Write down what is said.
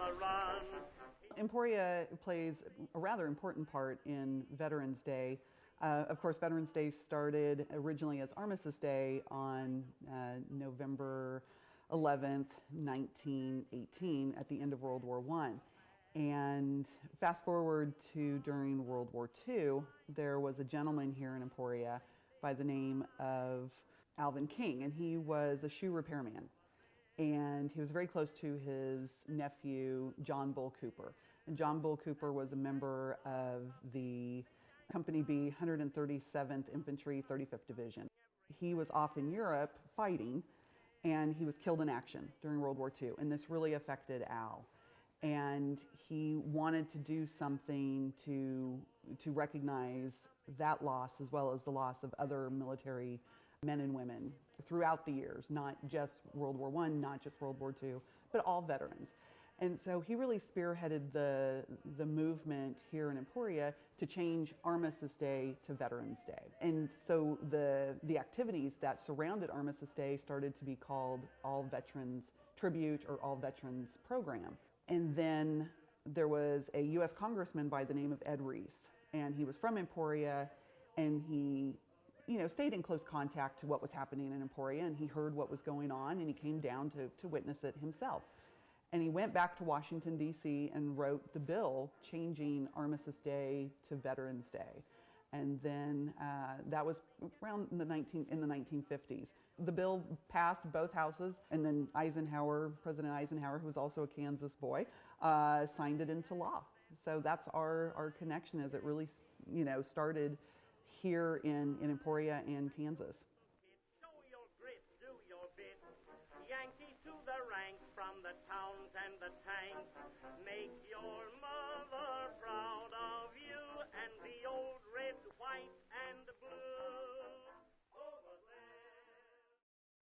the run. Emporia plays a rather important part in Veterans Day. Of course, Veterans Day started originally as Armistice Day on November 11th, 1918, at the end of World War I. And fast forward to during World War II, there was a gentleman here in Emporia by the name of Alvin King, and he was a shoe repairman. And he was very close to his nephew, John Bull Cooper. And John Bull Cooper was a member of the Company B, 137th Infantry, 35th Division. He was off in Europe fighting, and he was killed in action during World War II. And this really affected Al. And he wanted to do something to recognize that loss, as well as the loss of other military men and women throughout the years, not just World War I, not just World War II, but all veterans. And so he really spearheaded the movement here in Emporia to change Armistice Day to Veterans Day. And so the activities that surrounded Armistice Day started to be called All Veterans Tribute or All Veterans Program. And then there was a U.S. congressman by the name of Ed Reese, and he was from Emporia, and he stayed in close contact to what was happening in Emporia, and he heard what was going on, and he came down to witness it himself. And he went back to Washington, D.C. and wrote the bill changing Armistice Day to Veterans Day. And then that was around in the 1950s. The bill passed both houses, and then President Eisenhower, who was also a Kansas boy, signed it into law. So that's our connection, as it really started here in Emporia and Kansas.